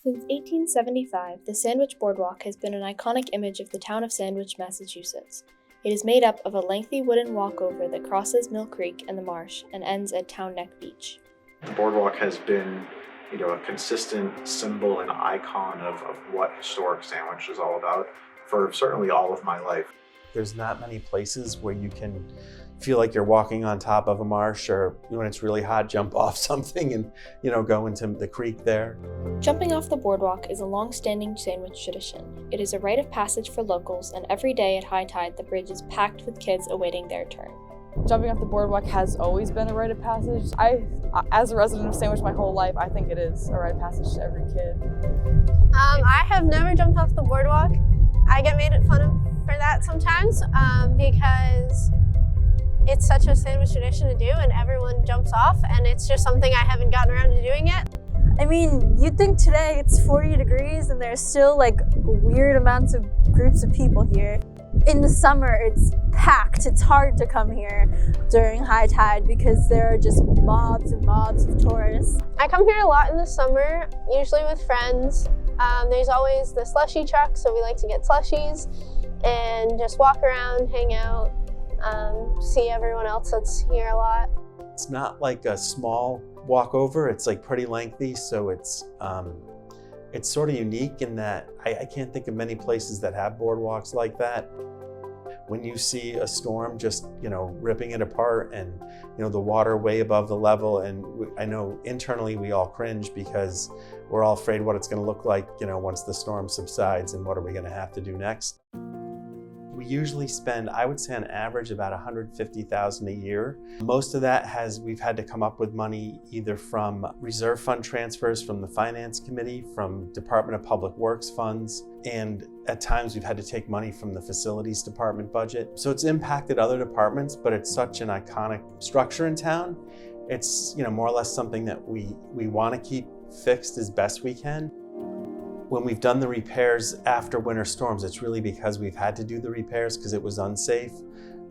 Since 1875, the Sandwich Boardwalk has been an iconic image of the town of Sandwich, Massachusetts. It is made up of a lengthy wooden walkover that crosses Mill Creek and the marsh and ends at Town Neck Beach. The boardwalk has been, a consistent symbol and icon of what historic Sandwich is all about for certainly all of my life. There's not many places where you can feel like you're walking on top of a marsh, or when it's really hot, jump off something and, go into the creek there. Jumping off the boardwalk is a long-standing Sandwich tradition. It is a rite of passage for locals, and every day at high tide, the bridge is packed with kids awaiting their turn. Jumping off the boardwalk has always been a rite of passage. As a resident of Sandwich my whole life, I think it is a rite of passage to every kid. I have never jumped off the boardwalk. I get made fun of for that sometimes because it's such a Sandwich tradition to do and everyone jumps off, and it's just something I haven't gotten around to doing yet. I mean, you'd think today it's 40 degrees and there's still weird amounts of groups of people here. In the summer, it's packed. It's hard to come here during high tide because there are just mobs and mobs of tourists. I come here a lot in the summer, usually with friends. There's always the slushie truck, so we like to get slushies and just walk around, hang out, see everyone else that's here a lot. It's not like a small walkover, it's pretty lengthy, so it's sort of unique in that I can't think of many places that have boardwalks like that. When you see a storm just, ripping it apart and, the water way above the level, and I know internally we all cringe because we're all afraid what it's going to look like, once the storm subsides and what are we going to have to do next. We usually spend, I would say on average, about $150,000 a year. Most of that we've had to come up with money either from reserve fund transfers from the finance committee, from Department of Public Works funds, and at times we've had to take money from the facilities department budget. So it's impacted other departments, but it's such an iconic structure in town. It's more or less something that we want to keep fixed as best we can. When we've done the repairs after winter storms, it's really because we've had to do the repairs because it was unsafe.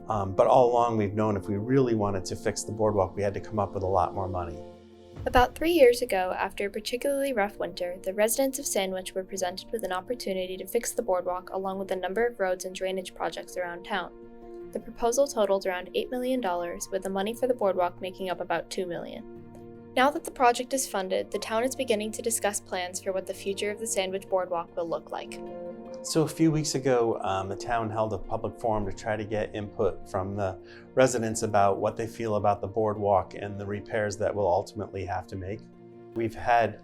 But all along we've known if we really wanted to fix the boardwalk, we had to come up with a lot more money. About 3 years ago, after a particularly rough winter, the residents of Sandwich were presented with an opportunity to fix the boardwalk along with a number of roads and drainage projects around town. The proposal totaled around $8 million, with the money for the boardwalk making up about $2 million. Now that the project is funded, the town is beginning to discuss plans for what the future of the Sandwich Boardwalk will look like. So a few weeks ago, the town held a public forum to try to get input from the residents about what they feel about the boardwalk and the repairs that we'll ultimately have to make. We've had,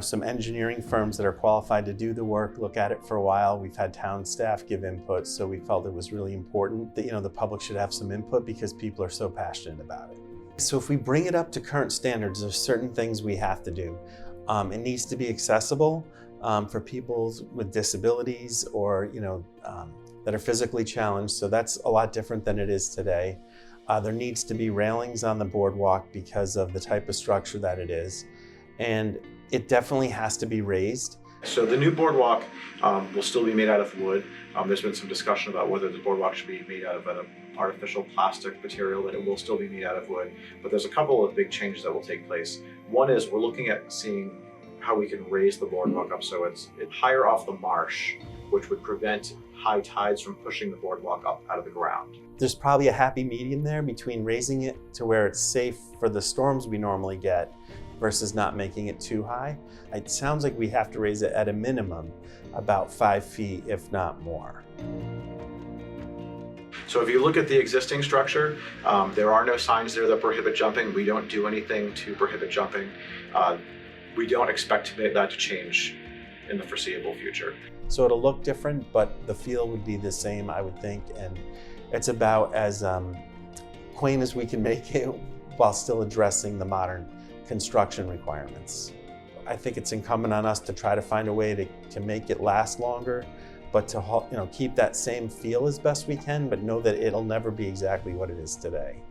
some engineering firms that are qualified to do the work look at it for a while. We've had town staff give input, so we felt it was really important that, the public should have some input because people are so passionate about it. So if we bring it up to current standards, there's certain things we have to do. It needs to be accessible for people with disabilities or that are physically challenged. So that's a lot different than it is today. There needs to be railings on the boardwalk because of the type of structure that it is. And it definitely has to be raised. So the new boardwalk will still be made out of wood. There's been some discussion about whether the boardwalk should be made out of an artificial plastic material, but it will still be made out of wood. But there's a couple of big changes that will take place. One is we're looking at seeing how we can raise the boardwalk up so it's higher off the marsh, which would prevent high tides from pushing the boardwalk up out of the ground. There's probably a happy medium there between raising it to where it's safe for the storms we normally get versus not making it too high. It sounds like we have to raise it at a minimum about 5 feet, if not more. So if you look at the existing structure, there are no signs there that prohibit jumping. We don't do anything to prohibit jumping. We don't expect that to change in the foreseeable future. So it'll look different, but the feel would be the same, I would think. And it's about as quaint as we can make it while still addressing the modern construction requirements. I think it's incumbent on us to try to find a way to make it last longer, but to keep that same feel as best we can, but know that it'll never be exactly what it is today.